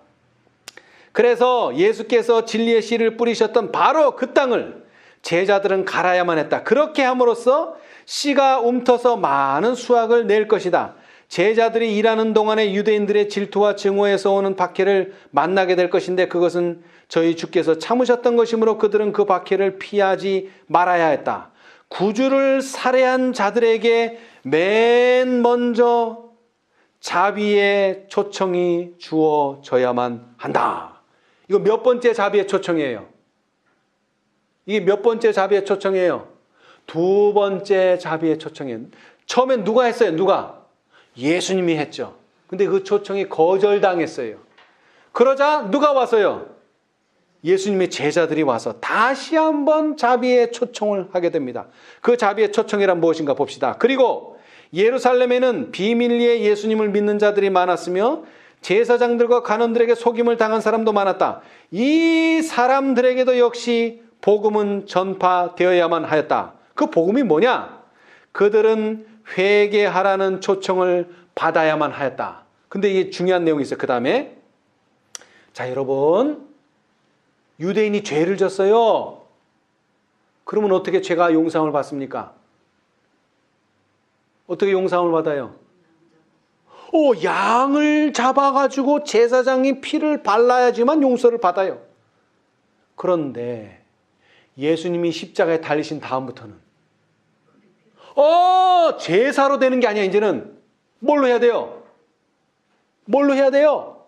그래서 예수께서 진리의 씨를 뿌리셨던 바로 그 땅을 제자들은 갈아야만 했다. 그렇게 함으로써 씨가 움터서 많은 수확을 낼 것이다. 제자들이 일하는 동안에 유대인들의 질투와 증오에서 오는 박해를 만나게 될 것인데 그것은 저희 주께서 참으셨던 것이므로 그들은 그 박해를 피하지 말아야 했다. 구주를 살해한 자들에게 맨 먼저 자비의 초청이 주어져야만 한다. 이거 몇 번째 자비의 초청이에요? 이게 몇 번째 자비의 초청이에요? 두 번째 자비의 초청이에요. 처음엔 누가 했어요? 누가? 예수님이 했죠. 근데 그 초청이 거절당했어요. 그러자 누가 와서요? 예수님의 제자들이 와서 다시 한번 자비의 초청을 하게 됩니다. 그 자비의 초청이란 무엇인가 봅시다. 그리고 예루살렘에는 비밀리에 예수님을 믿는 자들이 많았으며 제사장들과 간원들에게 속임을 당한 사람도 많았다. 이 사람들에게도 역시 복음은 전파되어야만 하였다. 그 복음이 뭐냐? 그들은 회개하라는 초청을 받아야만 하였다. 근데 이게 중요한 내용이 있어요. 그 다음에 자, 여러분 유대인이 죄를 졌어요. 그러면 어떻게 죄가 용서를 받습니까? 어떻게 용서를 받아요? 양을 잡아가지고 제사장이 피를 발라야지만 용서를 받아요. 그런데 예수님이 십자가에 달리신 다음부터는 제사로 되는 게 아니야. 이제는 뭘로 해야 돼요? 뭘로 해야 돼요?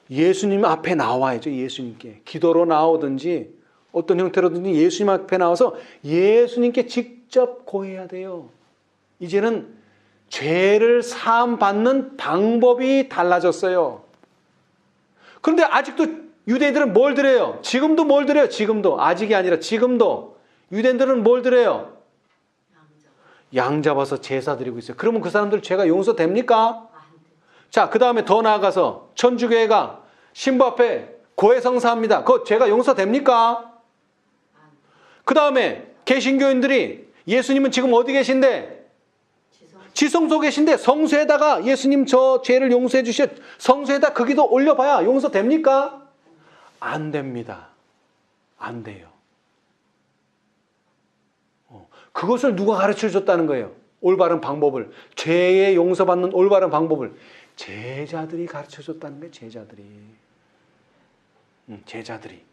예수님 앞에 나와야죠. 예수님께. 기도로 나오든지 어떤 형태로든지 예수님 앞에 나와서 예수님께 직접 고해야 돼요. 이제는 죄를 사함 받는 방법이 달라졌어요. 그런데 아직도 유대인들은 뭘 드려요? 지금도 뭘 드려요? 지금도. 아직이 아니라 지금도. 유대인들은 뭘 드려요? 양 잡아서 제사 드리고 있어요. 그러면 그 사람들 죄가 용서됩니까? 자, 그 다음에 더 나아가서 천주교회가 신부 앞에 고해성사합니다. 그거 죄가 용서됩니까? 그 다음에 개신교인들이 예수님은 지금 어디 계신데? 지성소 계신데 성소에다가 예수님 저 죄를 용서해 주셔. 성소에다 그 기도 올려봐야 용서됩니까? 안 됩니다. 안 돼요. 그것을 누가 가르쳐 줬다는 거예요? 올바른 방법을. 죄의 용서받는 올바른 방법을. 제자들이 가르쳐 줬다는 거예요. 제자들이.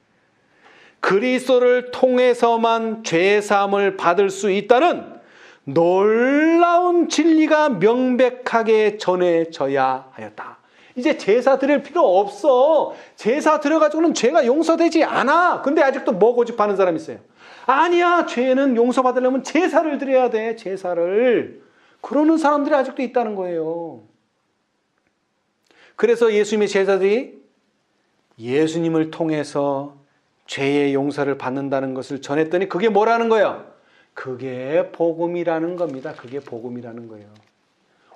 그리스도를 통해서만 죄사함을 받을 수 있다는 놀라운 진리가 명백하게 전해져야 하였다. 이제 제사 드릴 필요 없어. 제사 드려가지고는 죄가 용서되지 않아. 근데 아직도 뭐 고집하는 사람이 있어요. 아니야, 죄는 용서받으려면 제사를 드려야 돼. 제사를. 그러는 사람들이 아직도 있다는 거예요. 그래서 예수님의 제자들이 예수님을 통해서 죄의 용서를 받는다는 것을 전했더니 그게 뭐라는 거예요? 그게 복음이라는 겁니다. 그게 복음이라는 거예요.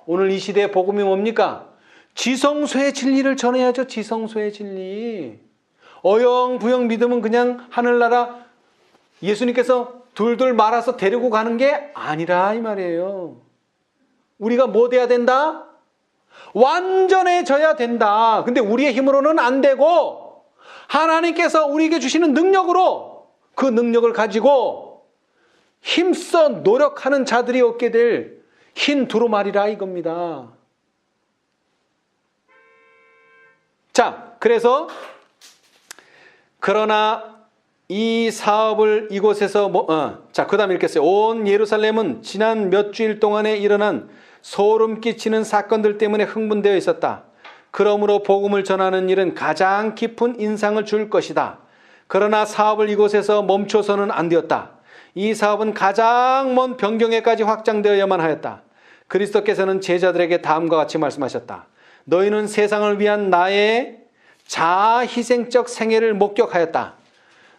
오늘 이 시대의 복음이 뭡니까? 지성소의 진리를 전해야죠. 지성소의 진리. 어영부영 믿으면 그냥 하늘나라 예수님께서 둘둘 말아서 데리고 가는 게 아니라 이 말이에요. 우리가 뭐 돼야 된다? 완전해져야 된다. 근데 우리의 힘으로는 안 되고 하나님께서 우리에게 주시는 능력으로 그 능력을 가지고 힘써 노력하는 자들이 얻게 될 흰 두루마리라 이겁니다. 자, 그래서 그러나 이 사업을 이곳에서 그 다음에 읽겠어요. 온 예루살렘은 지난 몇 주일 동안에 일어난 소름 끼치는 사건들 때문에 흥분되어 있었다. 그러므로 복음을 전하는 일은 가장 깊은 인상을 줄 것이다. 그러나 사업을 이곳에서 멈춰서는 안 되었다. 이 사업은 가장 먼 변경에까지 확장되어야만 하였다. 그리스도께서는 제자들에게 다음과 같이 말씀하셨다. 너희는 세상을 위한 나의 자아희생적 생애를 목격하였다.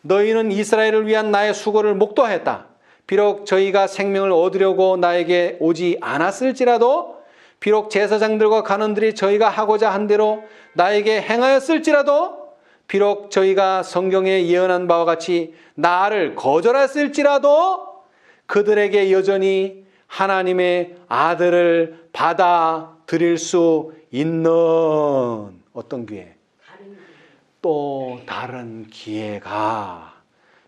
너희는 이스라엘을 위한 나의 수고를 목도하였다. 비록 저희가 생명을 얻으려고 나에게 오지 않았을지라도, 비록 제사장들과 간원들이 저희가 하고자 한 대로 나에게 행하였을지라도, 비록 저희가 성경에 예언한 바와 같이 나를 거절했을지라도 그들에게 여전히 하나님의 아들을 받아들일 수 있는 어떤 기회? 또 다른 기회가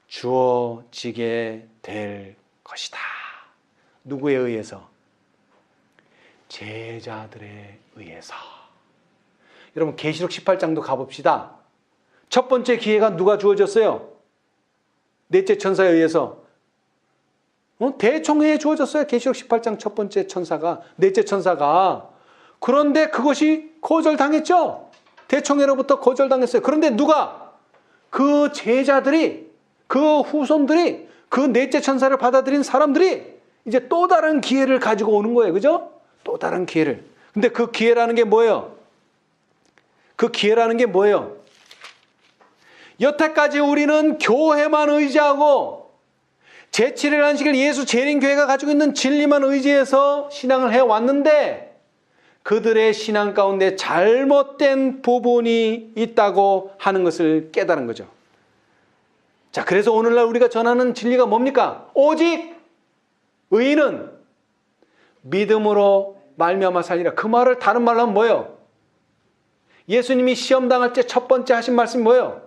주어지게 될 것이다. 누구에 의해서? 제자들에 의해서. 여러분 계시록 18장도 가봅시다. 첫 번째 기회가 누가 주어졌어요? 넷째 천사에 의해서. 대총회에 주어졌어요. 계시록 18장 첫 번째 천사가, 넷째 천사가. 그런데 그것이 거절당했죠. 대총회로부터 거절당했어요. 그런데 누가? 그 제자들이, 그 후손들이, 그 넷째 천사를 받아들인 사람들이 이제 또 다른 기회를 가지고 오는 거예요. 그죠? 또 다른 기회를. 근데 그 기회라는 게 뭐예요? 그 기회라는 게 뭐예요? 여태까지 우리는 교회만 의지하고 제7일 안식일 예수 재림교회가 가지고 있는 진리만 의지해서 신앙을 해왔는데 그들의 신앙 가운데 잘못된 부분이 있다고 하는 것을 깨달은 거죠. 자, 그래서 오늘날 우리가 전하는 진리가 뭡니까? 오직 의인은 믿음으로 말미암아 살리라. 그 말을 다른 말로 하면 뭐예요? 예수님이 시험 당할 때 첫 번째 하신 말씀이 뭐예요?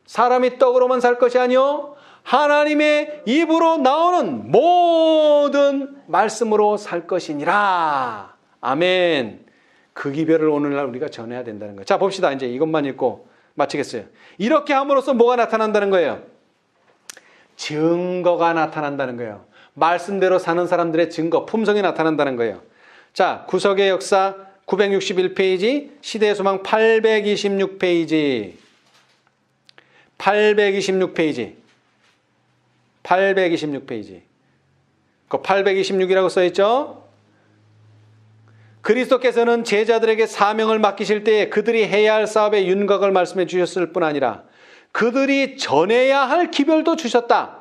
사람이 떡으로만 살 것이 아니요 하나님의 입으로 나오는 모든 말씀으로 살 것이니라. 아멘. 그 기별을 오늘날 우리가 전해야 된다는 거예요. 자, 봅시다. 이제 이것만 읽고 마치겠어요. 이렇게 함으로써 뭐가 나타난다는 거예요? 증거가 나타난다는 거예요. 말씀대로 사는 사람들의 증거, 품성이 나타난다는 거예요. 자, 구석의 역사 961페이지, 시대의 소망 826페이지. 826페이지. 826페이지. 그 826이라고 써있죠? 그리스도께서는 제자들에게 사명을 맡기실 때에 그들이 해야 할 사업의 윤곽을 말씀해 주셨을 뿐 아니라 그들이 전해야 할 기별도 주셨다.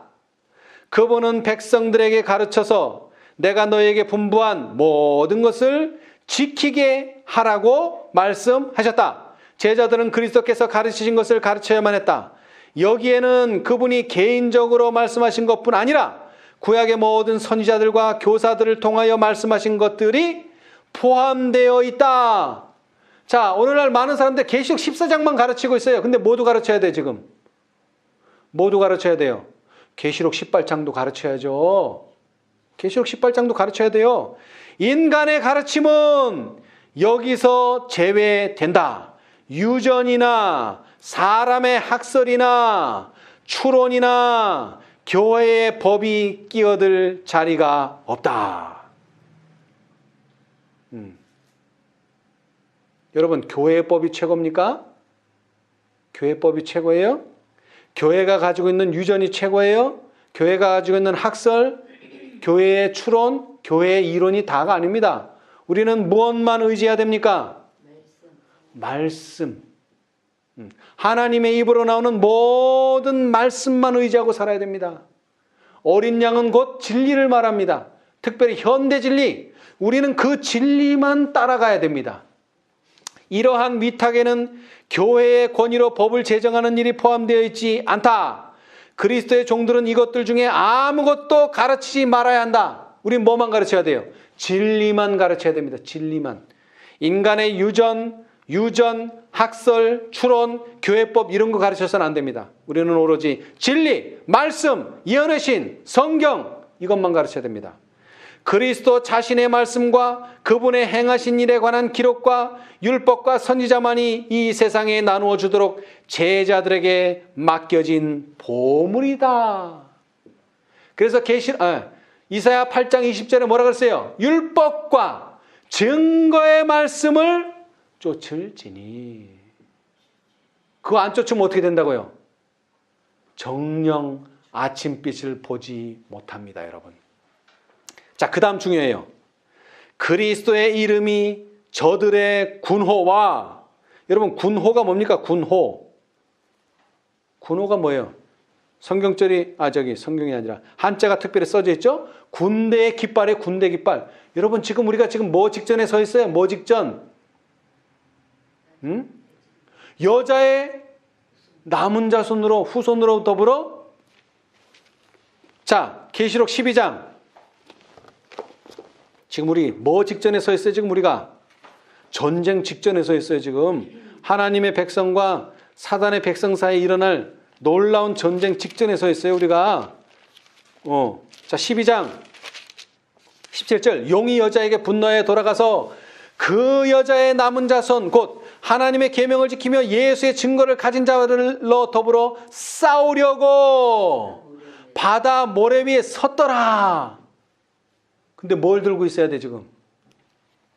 그분은 백성들에게 가르쳐서 내가 너에게 분부한 모든 것을 지키게 하라고 말씀하셨다. 제자들은 그리스도께서 가르치신 것을 가르쳐야만 했다. 여기에는 그분이 개인적으로 말씀하신 것뿐 아니라 구약의 모든 선지자들과 교사들을 통하여 말씀하신 것들이 포함되어 있다. 자, 오늘날 많은 사람들 계시록 14장만 가르치고 있어요. 근데 모두 가르쳐야 돼, 지금. 모두 가르쳐야 돼요. 계시록 18장도 가르쳐야죠. 계시록 18장도 가르쳐야 돼요. 인간의 가르침은 여기서 제외된다. 유전이나 사람의 학설이나 추론이나 교회의 법이 끼어들 자리가 없다. 여러분, 교회의 법이 최고입니까? 교회의 법이 최고예요? 교회가 가지고 있는 유전이 최고예요? 교회가 가지고 있는 학설, 교회의 추론, 교회의 이론이 다가 아닙니다. 우리는 무엇만 의지해야 됩니까? 말씀. 하나님의 입으로 나오는 모든 말씀만 의지하고 살아야 됩니다. 어린 양은 곧 진리를 말합니다. 특별히 현대 진리. 우리는 그 진리만 따라가야 됩니다. 이러한 위탁에는 교회의 권위로 법을 제정하는 일이 포함되어 있지 않다. 그리스도의 종들은 이것들 중에 아무것도 가르치지 말아야 한다. 우린 뭐만 가르쳐야 돼요? 진리만 가르쳐야 됩니다. 진리만. 인간의 유전, 학설, 추론, 교회법 이런 거 가르쳐서는 안 됩니다. 우리는 오로지 진리, 말씀, 예언의 신, 성경 이것만 가르쳐야 됩니다. 그리스도 자신의 말씀과 그분의 행하신 일에 관한 기록과 율법과 선지자만이 이 세상에 나누어 주도록 제자들에게 맡겨진 보물이다. 그래서 이사야 8장 20절에 뭐라 그랬어요? 율법과 증거의 말씀을 쫓을지니. 그거 안 쫓으면 어떻게 된다고요? 정녕 아침빛을 보지 못합니다, 여러분. 자, 그 다음 중요해요. 그리스도의 이름이 저들의 군호와, 여러분 군호가 뭡니까? 군호. 군호가 뭐예요? 성경이 아니라 한자가 특별히 써져 있죠? 군대의 깃발에 군대 깃발. 여러분 우리가 지금 뭐 직전에 서 있어요? 뭐 직전? 여자의 남은 자손으로 후손으로 더불어. 자, 계시록 12장. 지금 우리 뭐 직전에 서 있어요? 지금 우리가 전쟁 직전에 서 있어요. 지금 하나님의 백성과 사단의 백성 사이에 일어날 놀라운 전쟁 직전에 서 있어요. 우리가. 자, 12장 17절. 용이 여자에게 분노해 돌아가서 그 여자의 남은 자손 곧 하나님의 계명을 지키며 예수의 증거를 가진 자들로 더불어 싸우려고 바다 모래 위에 섰더라. 근데 뭘 들고 있어야 돼, 지금?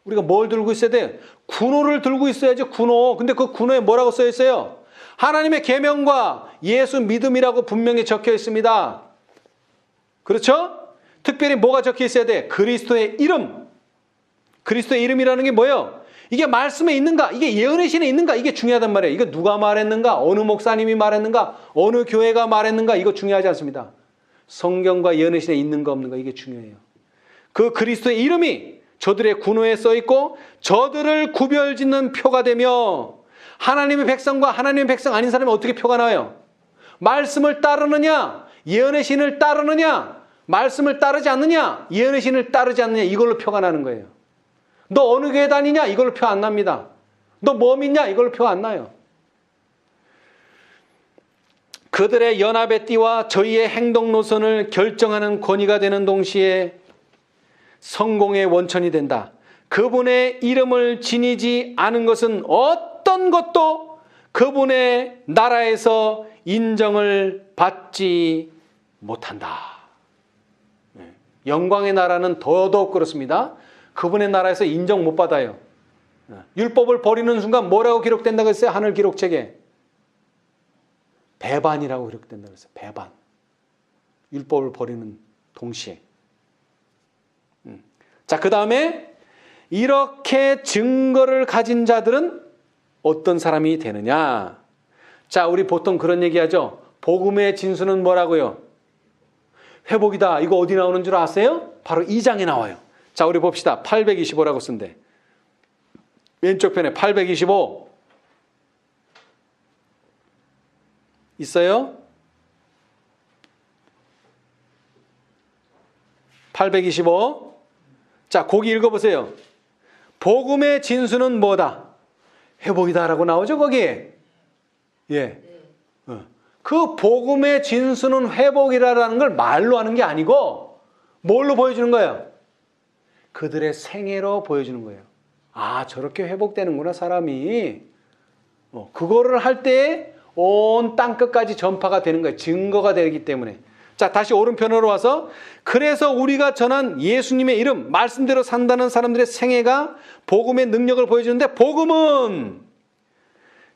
우리가 뭘 들고 있어야 돼? 군호를 들고 있어야죠, 군호. 근데 그 군호에 뭐라고 써 있어요? 하나님의 계명과 예수 믿음이라고 분명히 적혀 있습니다. 그렇죠? 특별히 뭐가 적혀 있어야 돼? 그리스도의 이름. 그리스도의 이름이라는 게 뭐예요? 이게 말씀에 있는가? 이게 예언의 신에 있는가? 이게 중요하단 말이에요. 이거 누가 말했는가? 어느 목사님이 말했는가? 어느 교회가 말했는가? 이거 중요하지 않습니다. 성경과 예언의 신에 있는가 없는가? 이게 중요해요. 그 그리스도의 이름이 저들의 군호에 써 있고 저들을 구별짓는 표가 되며 하나님의 백성과 하나님의 백성 아닌 사람이 어떻게 표가 나와요? 말씀을 따르느냐? 예언의 신을 따르느냐? 말씀을 따르지 않느냐? 예언의 신을 따르지 않느냐? 이걸로 표가 나는 거예요. 너 어느 교회 다니냐? 이걸로 표 안 납니다. 너 뭐 믿냐? 이걸로 표 안 나요. 그들의 연합의 띠와 저희의 행동 노선을 결정하는 권위가 되는 동시에 성공의 원천이 된다. 그분의 이름을 지니지 않은 것은 어떤 것도 그분의 나라에서 인정을 받지 못한다. 영광의 나라는 더더욱 그렇습니다. 그분의 나라에서 인정 못 받아요. 율법을 버리는 순간 뭐라고 기록된다고 했어요? 하늘 기록책에 배반이라고 기록된다고 했어요. 배반. 율법을 버리는 동시에. 자, 그 다음에 이렇게 증거를 가진 자들은 어떤 사람이 되느냐? 자, 우리 보통 그런 얘기하죠. 복음의 진수는 뭐라고요? 회복이다. 이거 어디 나오는 줄 아세요? 바로 2장에 나와요. 자, 우리 봅시다. 825라고 쓴대. 왼쪽 편에 825 있어요? 825. 자, 거기 읽어보세요. 복음의 진수는 뭐다? 회복이다라고 나오죠, 거기에. 예. 그 복음의 진수는 회복이라는 걸 말로 하는 게 아니고 뭘로 보여주는 거예요? 그들의 생애로 보여주는 거예요. 아, 저렇게 회복되는구나, 사람이. 그거를 할 때 온 땅끝까지 전파가 되는 거예요. 증거가 되기 때문에. 자, 다시 오른편으로 와서 그래서 우리가 전한 예수님의 이름, 말씀대로 산다는 사람들의 생애가 복음의 능력을 보여주는데 복음은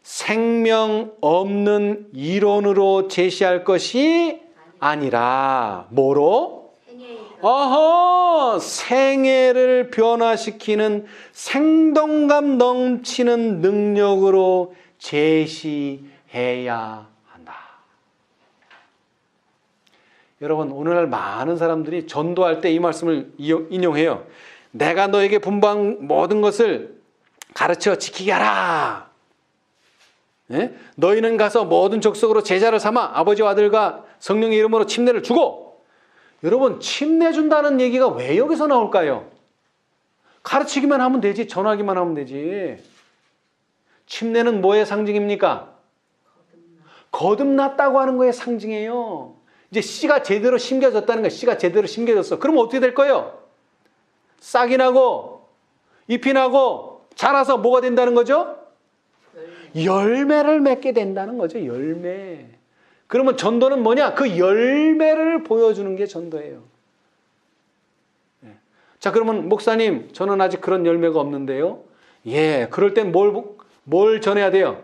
생명 없는 이론으로 제시할 것이 아니라 뭐로? 생애를 변화시키는 생동감 넘치는 능력으로 제시해야 한다. 여러분, 오늘날 많은 사람들이 전도할 때 이 말씀을 인용해요. 내가 너에게 분부한 모든 것을 가르쳐 지키게 하라. 예? 너희는 가서 모든 족속으로 제자를 삼아 아버지와 아들과 성령의 이름으로 침례를 주고. 여러분, 침례 준다는 얘기가 왜 여기서 나올까요? 가르치기만 하면 되지, 전하기만 하면 되지. 침례는 뭐의 상징입니까? 거듭났다고 하는 거의 상징이에요. 이제 씨가 제대로 심겨졌다는 거예요. 씨가 제대로 심겨졌어. 그럼 어떻게 될 거예요? 싹이 나고 잎이 나고 자라서 뭐가 된다는 거죠? 열매를 맺게 된다는 거죠. 열매. 그러면 전도는 뭐냐? 그 열매를 보여주는 게 전도예요. 자, 그러면 목사님, 저는 아직 그런 열매가 없는데요. 예, 그럴 땐 뭘 전해야 돼요?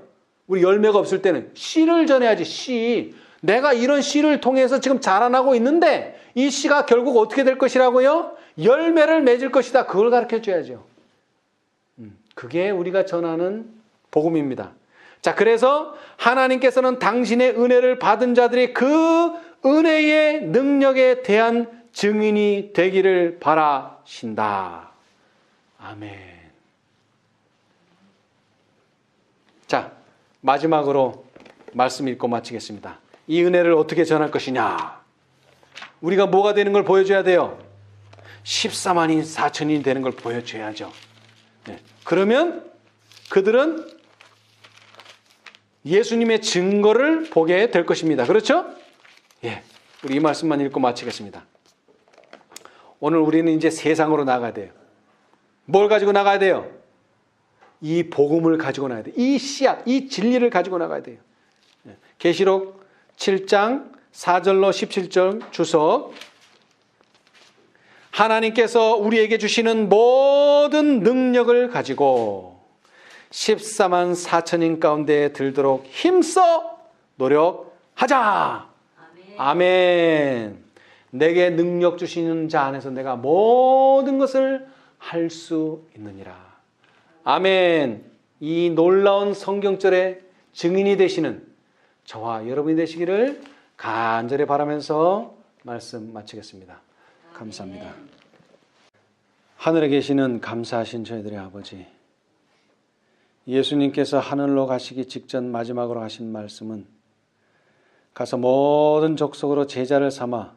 우리 열매가 없을 때는 씨를 전해야지. 씨. 내가 이런 씨를 통해서 지금 자라나고 있는데 이 씨가 결국 어떻게 될 것이라고요? 열매를 맺을 것이다. 그걸 가르쳐 줘야죠. 그게 우리가 전하는 복음입니다. 자, 그래서 하나님께서는 당신의 은혜를 받은 자들이 그 은혜의 능력에 대한 증인이 되기를 바라신다. 아멘. 자, 마지막으로 말씀 읽고 마치겠습니다. 이 은혜를 어떻게 전할 것이냐? 우리가 뭐가 되는 걸 보여줘야 돼요? 14만이 4천이 되는 걸 보여줘야죠. 네. 그러면 그들은 예수님의 증거를 보게 될 것입니다. 그렇죠? 예, 우리 이 말씀만 읽고 마치겠습니다. 오늘 우리는 이제 세상으로 나가야 돼요. 뭘 가지고 나가야 돼요? 이 복음을 가지고 나가야 돼요. 이 씨앗, 이 진리를 가지고 나가야 돼요. 계시록 7장 4절로 17절 주석. 하나님께서 우리에게 주시는 모든 능력을 가지고 14만 4천인 가운데 들도록 힘써 노력하자. 아멘. 아멘. 내게 능력 주시는 자 안에서 내가 모든 것을 할 수 있느니라. 아멘. 이 놀라운 성경절의 증인이 되시는 저와 여러분이 되시기를 간절히 바라면서 말씀 마치겠습니다. 감사합니다. 하늘에 계시는 감사하신 저희들의 아버지, 예수님께서 하늘로 가시기 직전 마지막으로 하신 말씀은 가서 모든 족속으로 제자를 삼아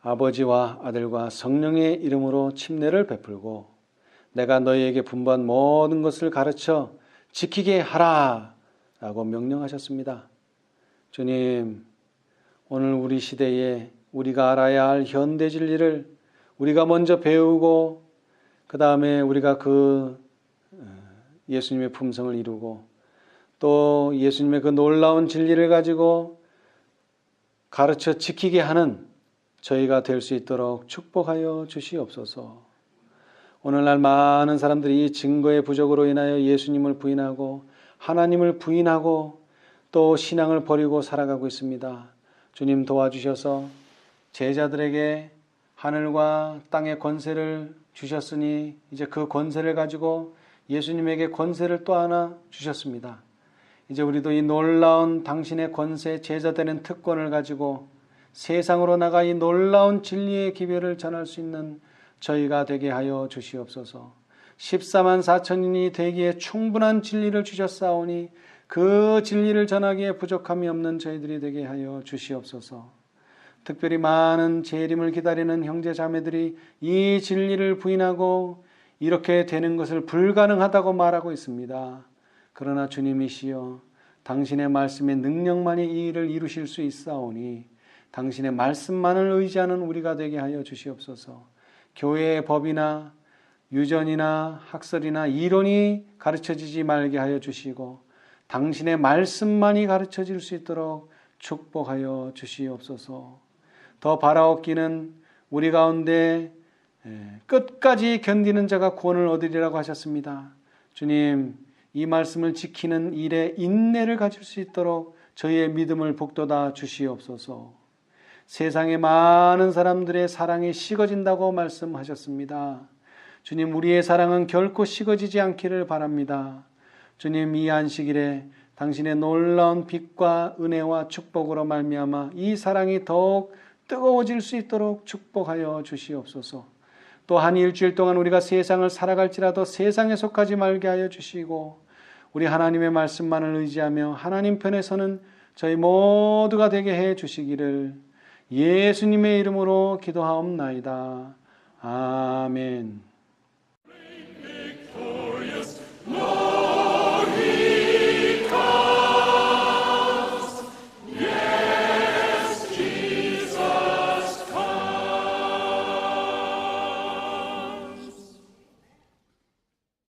아버지와 아들과 성령의 이름으로 침례를 베풀고 내가 너희에게 분부한 모든 것을 가르쳐 지키게 하라 라고 명령하셨습니다. 주님, 오늘 우리 시대에 우리가 알아야 할 현대 진리를 우리가 먼저 배우고 그 다음에 우리가 그 예수님의 품성을 이루고 또 예수님의 그 놀라운 진리를 가지고 가르쳐 지키게 하는 저희가 될 수 있도록 축복하여 주시옵소서. 오늘날 많은 사람들이 증거의 부족으로 인하여 예수님을 부인하고 하나님을 부인하고 또 신앙을 버리고 살아가고 있습니다. 주님 도와주셔서 제자들에게 하늘과 땅의 권세를 주셨으니 이제 그 권세를 가지고 예수님에게 권세를 또 하나 주셨습니다. 이제 우리도 이 놀라운 당신의 권세, 제자되는 특권을 가지고 세상으로 나가 이 놀라운 진리의 기별을 전할 수 있는 저희가 되게 하여 주시옵소서. 14만 4천인이 되기에 충분한 진리를 주셨사오니 그 진리를 전하기에 부족함이 없는 저희들이 되게 하여 주시옵소서. 특별히 많은 재림을 기다리는 형제 자매들이 이 진리를 부인하고 이렇게 되는 것을 불가능하다고 말하고 있습니다. 그러나 주님이시여 당신의 말씀의 능력만이 이 일을 이루실 수 있사오니 당신의 말씀만을 의지하는 우리가 되게 하여 주시옵소서. 교회의 법이나 유전이나 학설이나 이론이 가르쳐지지 말게 하여 주시고 당신의 말씀만이 가르쳐질 수 있도록 축복하여 주시옵소서. 더 바라옵기는 우리 가운데 끝까지 견디는 자가 구원을 얻으리라고 하셨습니다. 주님, 이 말씀을 지키는 일에 인내를 가질 수 있도록 저희의 믿음을 북돋아 주시옵소서. 세상의 많은 사람들의 사랑이 식어진다고 말씀하셨습니다. 주님, 우리의 사랑은 결코 식어지지 않기를 바랍니다. 주님, 이 안식일에 당신의 놀라운 빛과 은혜와 축복으로 말미암아 이 사랑이 더욱 뜨거워질 수 있도록 축복하여 주시옵소서. 또 한 일주일 동안 우리가 세상을 살아갈지라도 세상에 속하지 말게 하여 주시고 우리 하나님의 말씀만을 의지하며 하나님 편에 서는 저희 모두가 되게 해 주시기를 예수님의 이름으로 기도하옵나이다. 아멘.